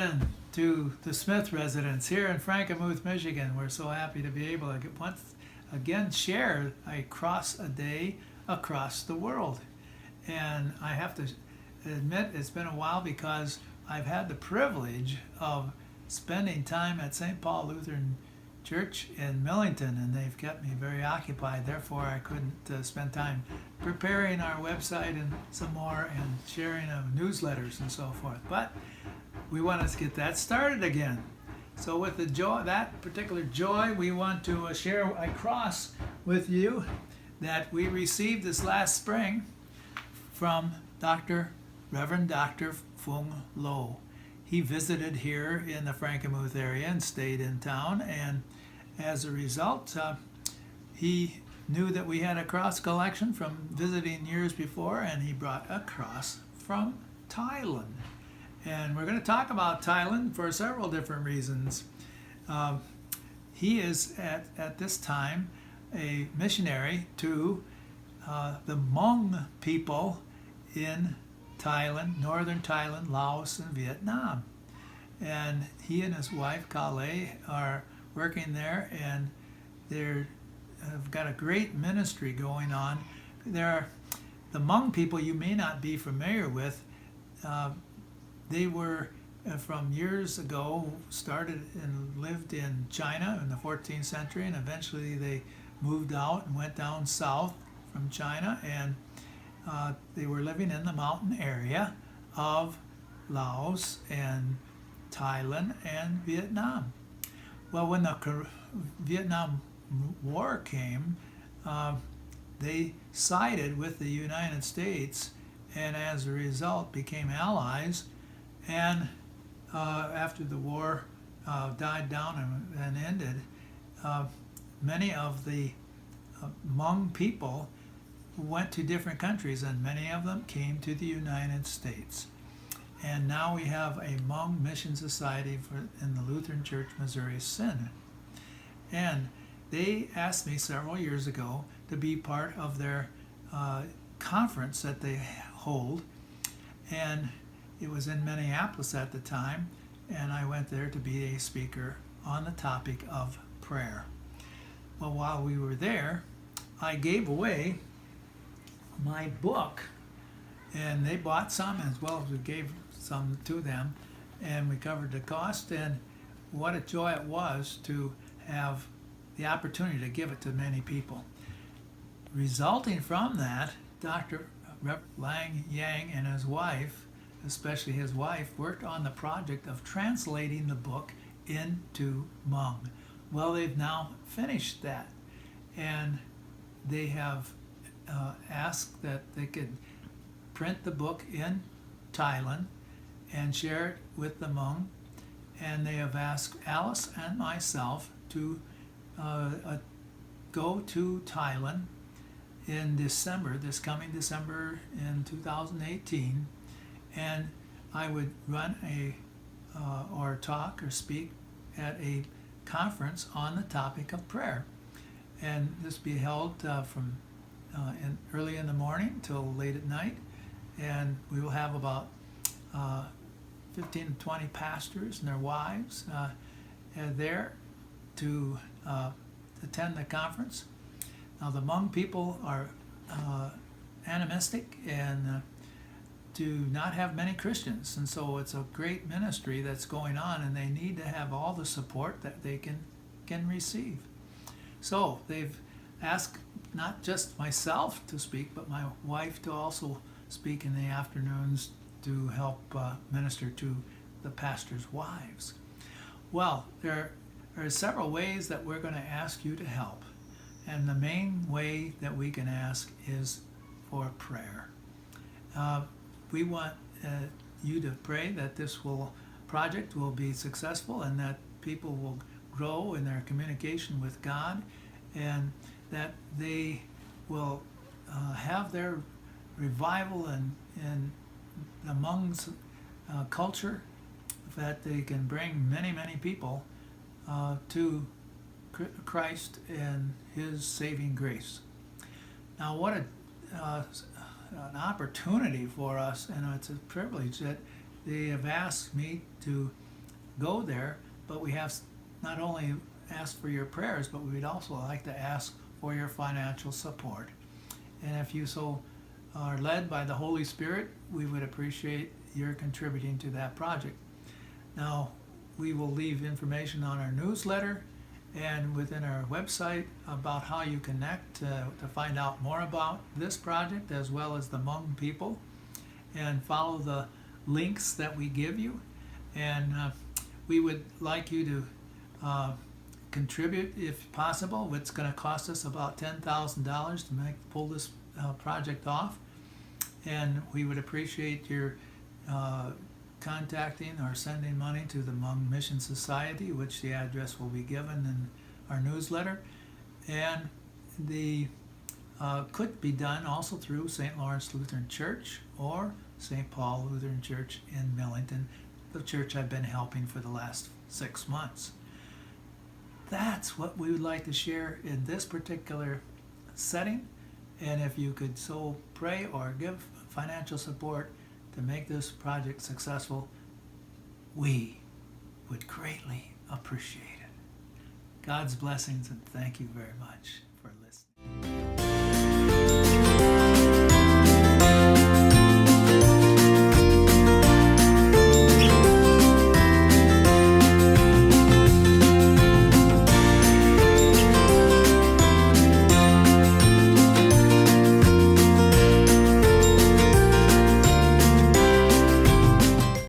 again to the Smith residence here in Frankenmuth, Michigan. We're so happy to be able to once again share a cross a day across the world. And I have to admit it's been a while because I've had the privilege of spending time at St. Paul Lutheran Church in Millington, and they've kept me very occupied. Therefore, I couldn't spend time preparing our website and some more and sharing of newsletters and so forth. But we want to get that started again. So with the joy, that particular joy, we want to share a cross with you that we received this last spring from Reverend Dr. Fung Lo. He visited here in the Frankenmuth area and stayed in town, and as a result, he knew that we had a cross collection from visiting years before, and he brought a cross from Thailand. And we're going to talk about Thailand for several different reasons. He is at this time a missionary to the Hmong people in Thailand, northern Thailand, Laos, and Vietnam. And he and his wife, Kale, are working there, and they've got a great ministry going on. The Hmong people you may not be familiar with. They were from years ago started and lived in China in the 14th century, and eventually they moved out and went down south from China, and they were living in the mountain area of Laos and Thailand and Vietnam. Well, when the Vietnam War came, they sided with the United States, and as a result became allies. And after the war died down and ended, many of the Hmong people went to different countries, and many of them came to the United States. And now we have a Hmong Mission Society in the Lutheran Church Missouri Synod. And they asked me several years ago to be part of their conference that they hold. And it was in Minneapolis at the time, and I went there to be a speaker on the topic of prayer. Well, while we were there, I gave away my book, and they bought some as well as we gave some to them, and we covered the cost. And what a joy it was to have the opportunity to give it to many people. Resulting from that, Dr. Lang Yang and his wife, especially his wife, worked on the project of translating the book into Hmong. Well, they've now finished that, and they have asked that they could print the book in Thailand and share it with the Hmong, and they have asked Alice and myself to go to Thailand in December, this coming December in 2018, and I would run or talk or speak at a conference on the topic of prayer. And this will be held from early in the morning till late at night, and we will have about 15 to 20 pastors and their wives there to attend the conference. Now, the Hmong people are animistic and do not have many Christians, and so it's a great ministry that's going on, and they need to have all the support that they can receive. So they've asked not just myself to speak, but my wife to also speak in the afternoons to help minister to the pastors' wives. Well, there are several ways that we're going to ask you to help, and the main way that we can ask is for prayer. We want you to pray that this project will be successful, and that people will grow in their communication with God, and that they will have their revival in the Hmong's culture, that they can bring many, many people to Christ and His saving grace. Now, what an opportunity for us, and it's a privilege that they have asked me to go there, but we have not only asked for your prayers, but we would also like to ask for your financial support. And if you so are led by the Holy Spirit, we would appreciate your contributing to that project. Now, we will leave information on our newsletter and within our website about how you connect to find out more about this project as well as the Hmong people, and follow the links that we give you. And we would like you to contribute if possible. It's going to cost us about $10,000 to pull this project off, and we would appreciate your contacting or sending money to the Hmong Mission Society, which the address will be given in our newsletter. And the could be done also through St. Lawrence Lutheran Church or St. Paul Lutheran Church in Millington, the church I've been helping for the last 6 months. That's what we would like to share in this particular setting. And if you could so pray or give financial support to make this project successful, we would greatly appreciate it. God's blessings, and thank you very much.